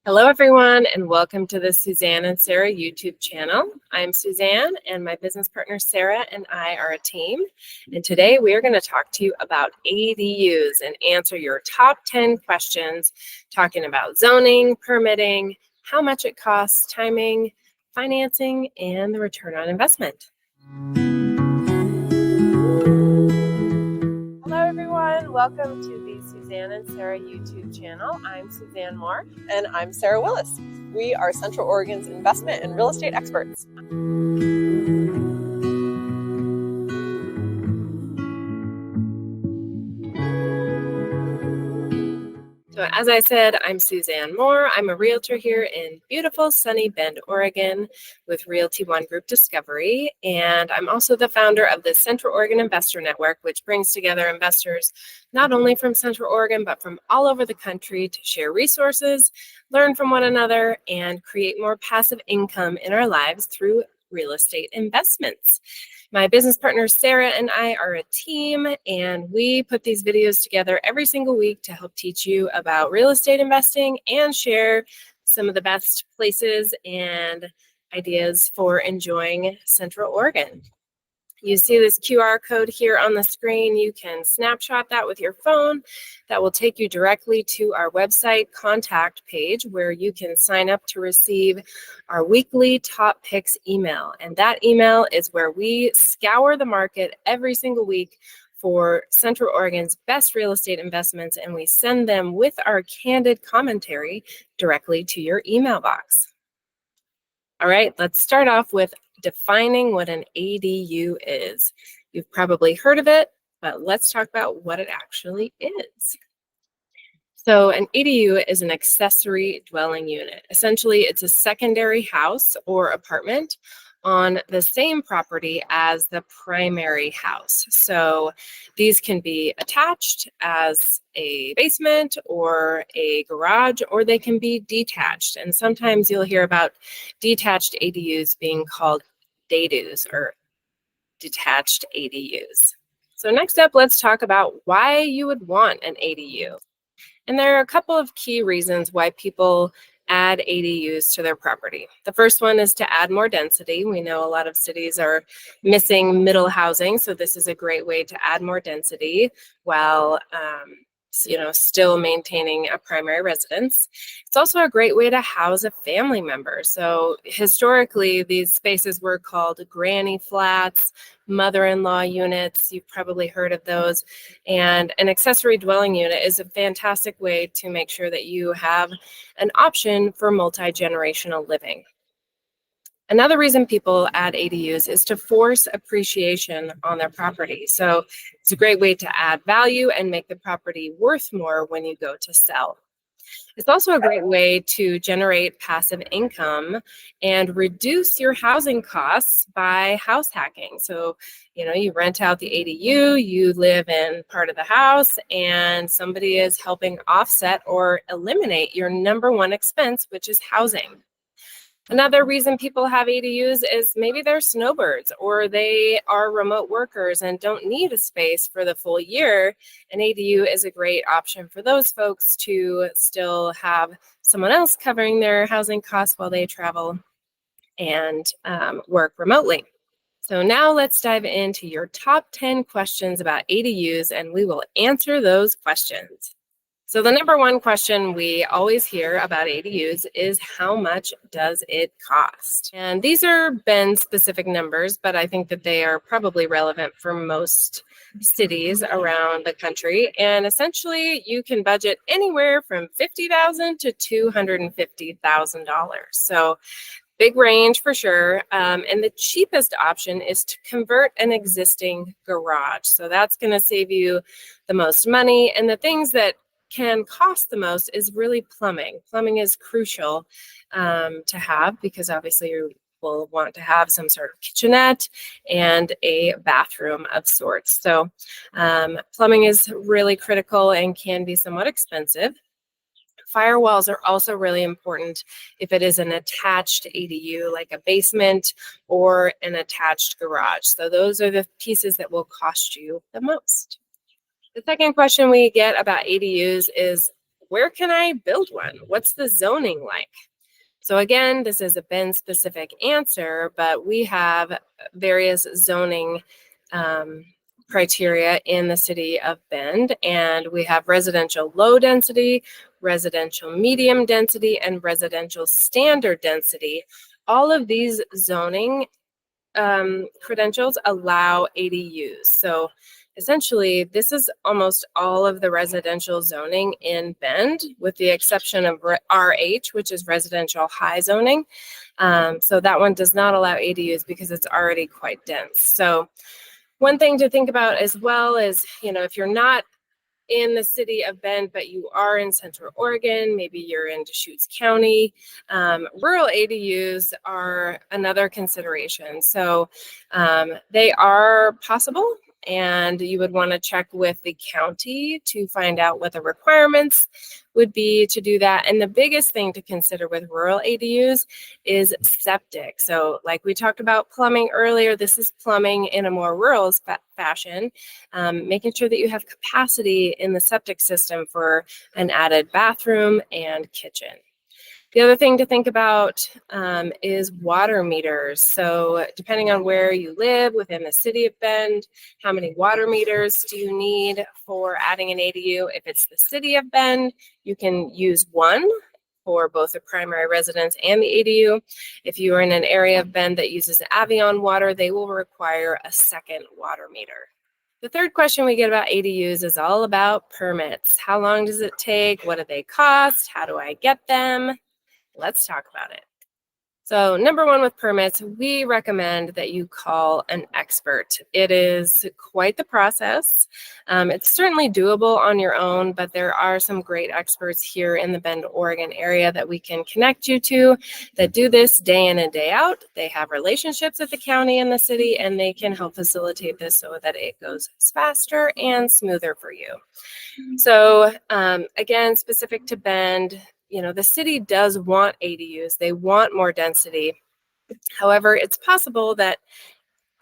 Hello, everyone, and welcome to the Suzanne and Sarah YouTube channel. I'm Suzanne, and my business partner Sarah and I are a team. And today we are going to talk to you about ADUs and answer your top 10 questions, talking about zoning, permitting, how much it costs, timing, financing, and the return on investment. Hello, everyone. Welcome to the Suzanne and Sarah YouTube channel. I'm Suzanne Moore. And I'm Sarah Willis. We are Central Oregon's investment and real estate experts. So as I said, I'm Suzanne Moore. I'm a realtor here in beautiful sunny Bend, Oregon with Realty One Group Discovery. And I'm also the founder of the Central Oregon Investor Network, which brings together investors not only from Central Oregon, but from all over the country to share resources, learn from one another, and create more passive income in our lives through real estate investments. My business partner, Sarah, and I are a team, and we put these videos together every single week to help teach you about real estate investing and share some of the best places and ideas for enjoying Central Oregon. You see this QR code here on the screen. You can snapshot that with your phone. That will take you directly to our website contact page where you can sign up to receive our weekly top picks email. And that email is where we scour the market every single week for Central Oregon's best real estate investments, and we send them with our candid commentary directly to your email box. All right, let's start off with defining what an ADU is. You've probably heard of it, but let's talk about what it actually is. So an ADU is an accessory dwelling unit. Essentially, it's a secondary house or apartment on the same property as the primary house. So these can be attached as a basement or a garage, or they can be detached. And sometimes you'll hear about detached ADUs being called DADUs or detached ADUs. So next up, let's talk about why you would want an ADU. And there are a couple of key reasons why people add ADUs to their property. The first one is to add more density. We know a lot of cities are missing middle housing, so this is a great way to add more density while still maintaining a primary residence. It's also a great way to house a family member. So historically, these spaces were called granny flats, mother-in-law units. You've probably heard of those. And an accessory dwelling unit is a fantastic way to make sure that you have an option for multi-generational living. Another reason people add ADUs is to force appreciation on their property. So it's a great way to add value and make the property worth more when you go to sell. It's also a great way to generate passive income and reduce your housing costs by house hacking. So, you rent out the ADU, you live in part of the house, and somebody is helping offset or eliminate your number one expense, which is housing. Another reason people have ADUs is maybe they're snowbirds or they are remote workers and don't need a space for the full year. An ADU is a great option for those folks to still have someone else covering their housing costs while they travel and work remotely. So now let's dive into your top 10 questions about ADUs, and we will answer those questions. So the number one question we always hear about ADUs is how much does it cost? And these are Bend-specific numbers, but I think that they are probably relevant for most cities around the country. And essentially, you can budget anywhere from $50,000 to $250,000. So big range for sure. And the cheapest option is to convert an existing garage. So that's going to save you the most money. And the things that can cost the most is really plumbing. Plumbing is crucial to have because obviously you will want to have some sort of kitchenette and a bathroom of sorts. So plumbing is really critical and can be somewhat expensive. Firewalls are also really important if it is an attached ADU, like a basement or an attached garage. So those are the pieces that will cost you the most. The second question we get about ADUs is where can I build one? What's the zoning like? So again, this is a Bend specific answer, but we have various zoning criteria in the city of Bend, and we have residential low density, residential medium density, and residential standard density. All of these zoning credentials allow ADUs. So essentially, this is almost all of the residential zoning in Bend, with the exception of RH, which is residential high zoning. So that one does not allow ADUs because it's already quite dense. So one thing to think about as well is, if you're not in the city of Bend, but you are in Central Oregon, maybe you're in Deschutes County, rural ADUs are another consideration. So they are possible, and you would want to check with the county to find out what the requirements would be to do that. And the biggest thing to consider with rural ADUs is septic. So like we talked about plumbing earlier, this is plumbing in a more rural fashion, making sure that you have capacity in the septic system for an added bathroom and kitchen. The other thing to think about is water meters. So depending on where you live within the city of Bend, how many water meters do you need for adding an ADU? If it's the city of Bend, you can use one for both the primary residence and the ADU. If you are in an area of Bend that uses Avion water, they will require a second water meter. The third question we get about ADUs is all about permits. How long does it take? What do they cost? How do I get them? Let's talk about it. So number one with permits, we recommend that you call an expert. It is quite the process. It's certainly doable on your own, but there are some great experts here in the Bend, Oregon area that we can connect you to that do this day in and day out. They have relationships at the county and the city, and they can help facilitate this so that it goes faster and smoother for you. So again, specific to Bend, the city does want ADUs. They want more density. However, it's possible that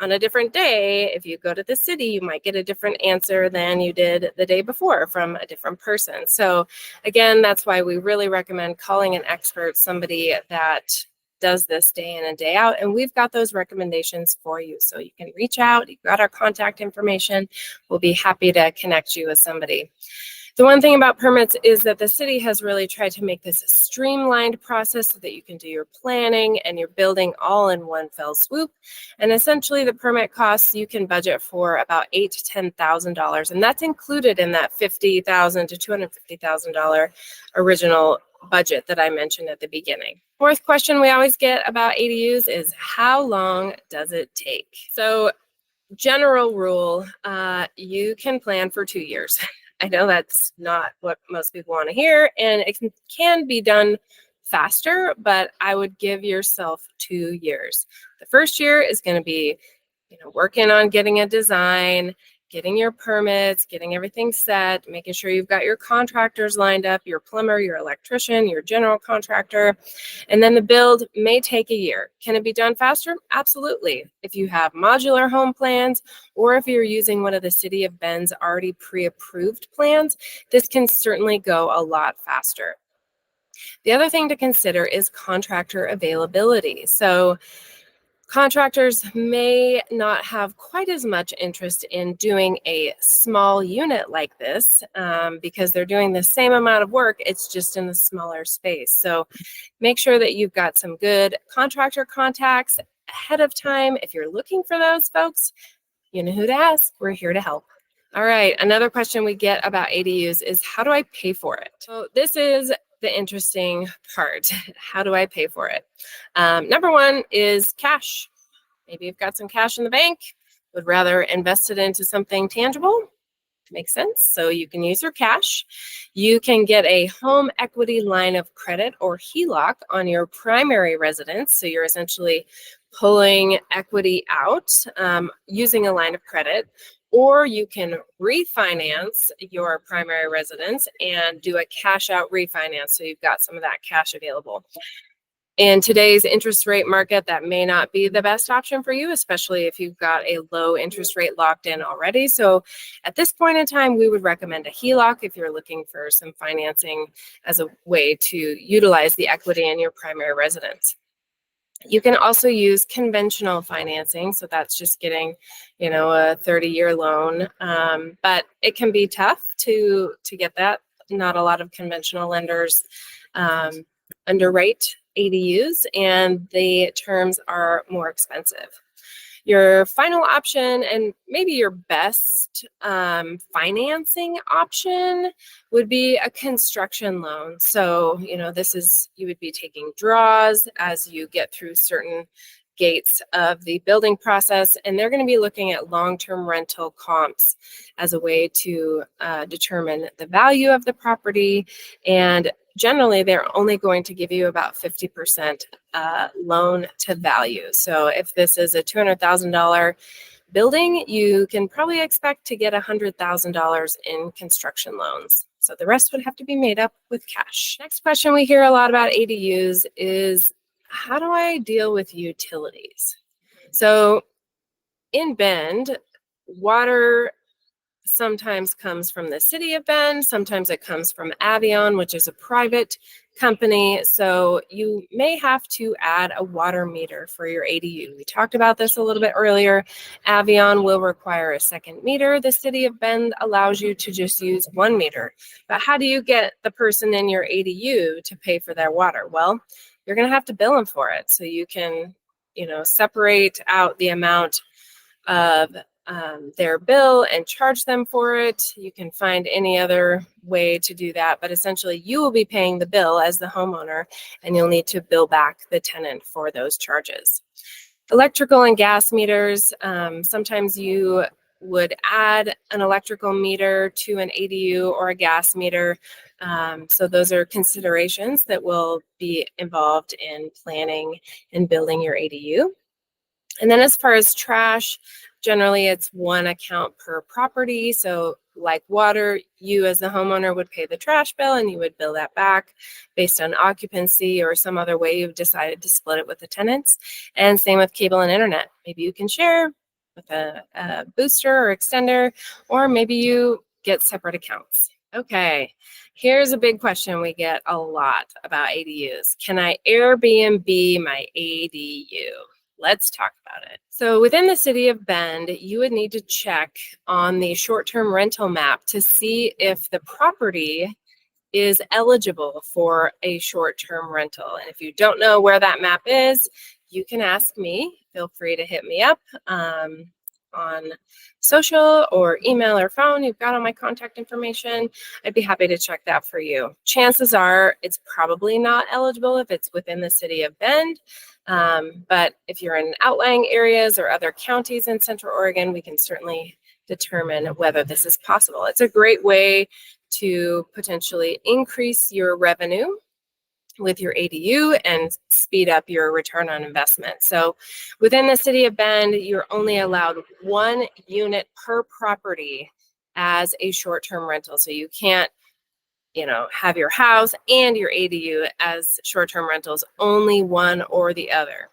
on a different day, if you go to the city, you might get a different answer than you did the day before from a different person. So again, that's why we really recommend calling an expert, somebody that does this day in and day out. And we've got those recommendations for you. So you can reach out, you've got our contact information. We'll be happy to connect you with somebody. The one thing about permits is that the city has really tried to make this a streamlined process so that you can do your planning and your building all in one fell swoop. And essentially the permit costs, you can budget for about $8,000 to $10,000. And that's included in that $50,000 to $250,000 original budget that I mentioned at the beginning. Fourth question we always get about ADUs is how long does it take? So general rule, you can plan for 2 years. I know that's not what most people want to hear, and it can be done faster, but I would give yourself 2 years. The first year is going to be, working on getting a design, getting your permits, getting everything set, making sure you've got your contractors lined up, your plumber, your electrician, your general contractor, and then the build may take a year. Can it be done faster? Absolutely. If you have modular home plans, or if you're using one of the City of Bend's already pre-approved plans, this can certainly go a lot faster. The other thing to consider is contractor availability. So contractors may not have quite as much interest in doing a small unit like this because they're doing the same amount of work, it's just in a smaller space. So make sure that you've got some good contractor contacts ahead of time. If you're looking for those folks, you know who to ask. We're here to help. All right, another question we get about ADUs is how do I pay for it? So this is the interesting part. How do I pay for it? Number one is cash. Maybe you've got some cash in the bank, would rather invest it into something tangible. Makes sense. So you can use your cash. You can get a home equity line of credit or HELOC on your primary residence. So you're essentially pulling equity out using a line of credit. Or you can refinance your primary residence and do a cash out refinance. So you've got some of that cash available. In today's interest rate market, that may not be the best option for you, especially if you've got a low interest rate locked in already. So at this point in time, we would recommend a HELOC if you're looking for some financing as a way to utilize the equity in your primary residence. You can also use conventional financing. So that's just getting, a 30-year loan. But it can be tough to get that. Not a lot of conventional lenders underwrite ADUs, and the terms are more expensive. Your final option, and maybe your best financing option, would be a construction loan. So, you would be taking draws as you get through certain gates of the building process, and they're going to be looking at long-term rental comps as a way to determine the value of the property. And generally, they're only going to give you about 50% loan to value. So if this is a $200,000 building, you can probably expect to get $100,000 in construction loans. So the rest would have to be made up with cash. Next question we hear a lot about ADUs is, how do I deal with utilities? So in Bend, water sometimes comes from the city of Bend, sometimes it comes from Avion, which is a private company. So you may have to add a water meter for your ADU. We talked about this a little bit earlier. Avion will require a second meter. The city of Bend allows you to just use 1 meter. But how do you get the person in your ADU to pay for their water? Well, you're going to have to bill them for it. So you can, separate out the amount of their bill and charge them for it. You can find any other way to do that, but essentially you will be paying the bill as the homeowner, and you'll need to bill back the tenant for those charges. Electrical and gas meters, sometimes you would add an electrical meter to an ADU or a gas meter. So those are considerations that will be involved in planning and building your ADU. And then as far as trash, generally it's 1 account per property. So like water, you as the homeowner would pay the trash bill and you would bill that back based on occupancy or some other way you've decided to split it with the tenants. And same with cable and internet. Maybe you can share with a booster or extender, or maybe you get separate accounts. Okay, here's a big question we get a lot about ADUs. Can I Airbnb my ADU? Let's talk about it. So within the city of Bend, you would need to check on the short-term rental map to see if the property is eligible for a short-term rental. And if you don't know where that map is, you can ask me. Feel free to hit me up on social or email or phone. You've got all my contact information. I'd be happy to check that for you. Chances are it's probably not eligible if it's within the city of Bend. But if you're in outlying areas or other counties in Central Oregon, we can certainly determine whether this is possible. It's a great way to potentially increase your revenue with your ADU and speed up your return on investment. So within the city of Bend, you're only allowed 1 unit per property as a short-term rental. So you can't, have your house and your ADU as short-term rentals, only one or the other.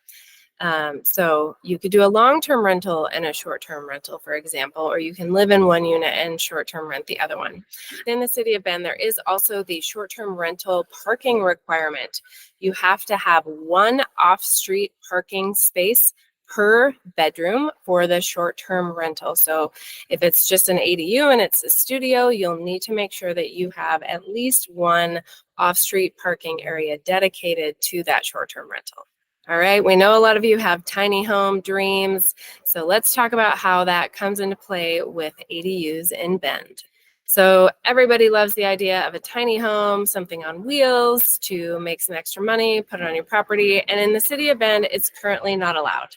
So you could do a long-term rental and a short-term rental, for example, or you can live in 1 unit and short-term rent the other one. In the city of Bend, there is also the short-term rental parking requirement. You have to have 1 off-street parking space per bedroom for the short-term rental. So if it's just an ADU and it's a studio, you'll need to make sure that you have at least 1 off-street parking area dedicated to that short-term rental. All right, we know a lot of you have tiny home dreams, so let's talk about how that comes into play with ADUs in Bend. So everybody loves the idea of a tiny home, something on wheels to make some extra money, put it on your property, and in the city of Bend, it's currently not allowed.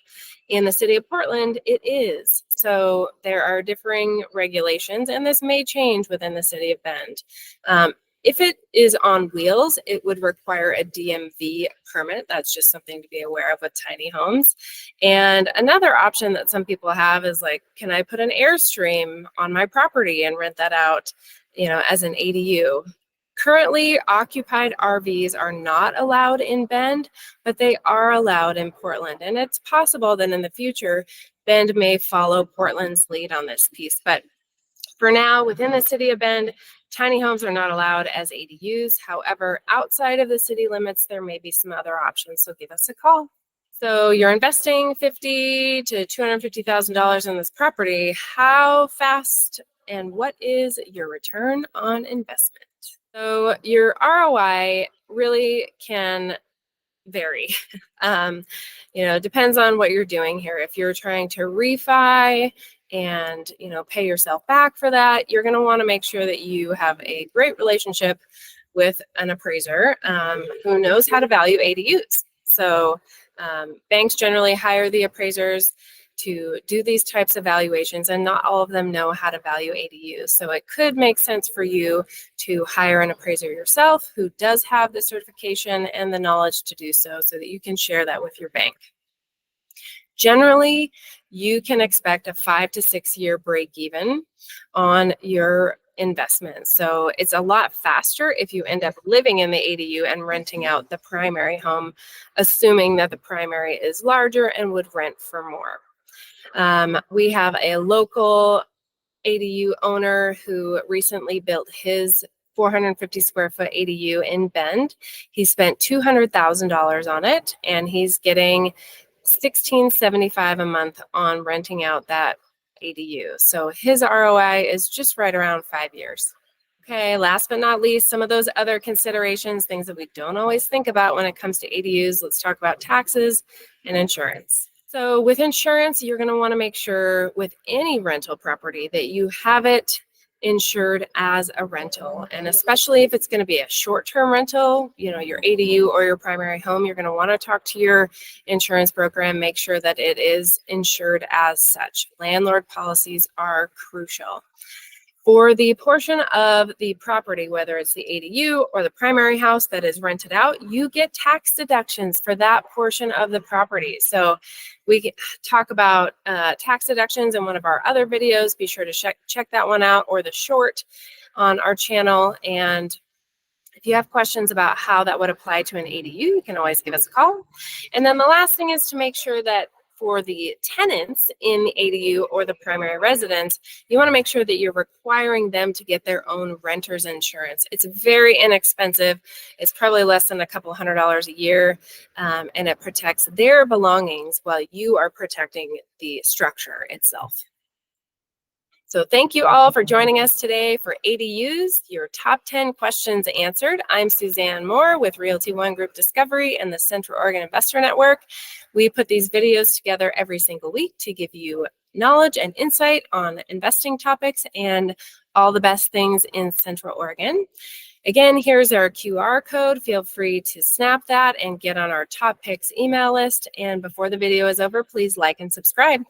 In the city of Portland, it is. So there are differing regulations, and this may change within the city of Bend. If it is on wheels, it would require a DMV permit. That's just something to be aware of with tiny homes. And another option that some people have is like, can I put an Airstream on my property and rent that out, as an ADU? Currently, occupied RVs are not allowed in Bend, but they are allowed in Portland. And it's possible that in the future, Bend may follow Portland's lead on this piece. But for now, within the city of Bend, tiny homes are not allowed as ADUs. However, outside of the city limits, there may be some other options. So give us a call. So you're investing $50,000 to $250,000 in this property. How fast and what is your return on investment? So your ROI really can vary. Depends on what you're doing here. If you're trying to refi and, pay yourself back for that, you're going to want to make sure that you have a great relationship with an appraiser who knows how to value ADUs. So banks generally hire the appraisers to do these types of valuations, and not all of them know how to value ADUs. So it could make sense for you to hire an appraiser yourself who does have the certification and the knowledge to do so that you can share that with your bank. Generally, you can expect a 5 to 6 year break even on your investment. So it's a lot faster if you end up living in the ADU and renting out the primary home, assuming that the primary is larger and would rent for more. We have a local ADU owner who recently built his 450 square foot ADU in Bend. He spent $200,000 on it, and he's getting $1,675 a month on renting out that ADU. So his ROI is just right around 5 years. Okay, last but not least, some of those other considerations, things that we don't always think about when it comes to ADUs. Let's talk about taxes and insurance. So with insurance, you're going to want to make sure with any rental property that you have it insured as a rental. And especially if it's going to be a short-term rental, your ADU or your primary home, you're going to want to talk to your insurance broker and make sure that it is insured as such. Landlord policies are crucial. For the portion of the property, whether it's the ADU or the primary house that is rented out, you get tax deductions for that portion of the property. So we can talk about tax deductions in one of our other videos. Be sure to check that one out, or the short on our channel. And if you have questions about how that would apply to an ADU, you can always give us a call. And then the last thing is to make sure that for the tenants in the ADU or the primary residence, you want to make sure that you're requiring them to get their own renter's insurance. It's very inexpensive. It's probably less than a couple $100 a year, and it protects their belongings while you are protecting the structure itself. So thank you all for joining us today for ADUs, your top 10 questions answered. I'm Suzanne Moore with Realty One Group Discovery and the Central Oregon Investor Network. We put these videos together every single week to give you knowledge and insight on investing topics and all the best things in Central Oregon. Again, here's our QR code. Feel free to snap that and get on our top picks email list. And before the video is over, please like and subscribe.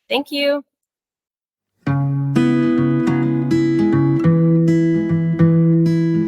Thank you.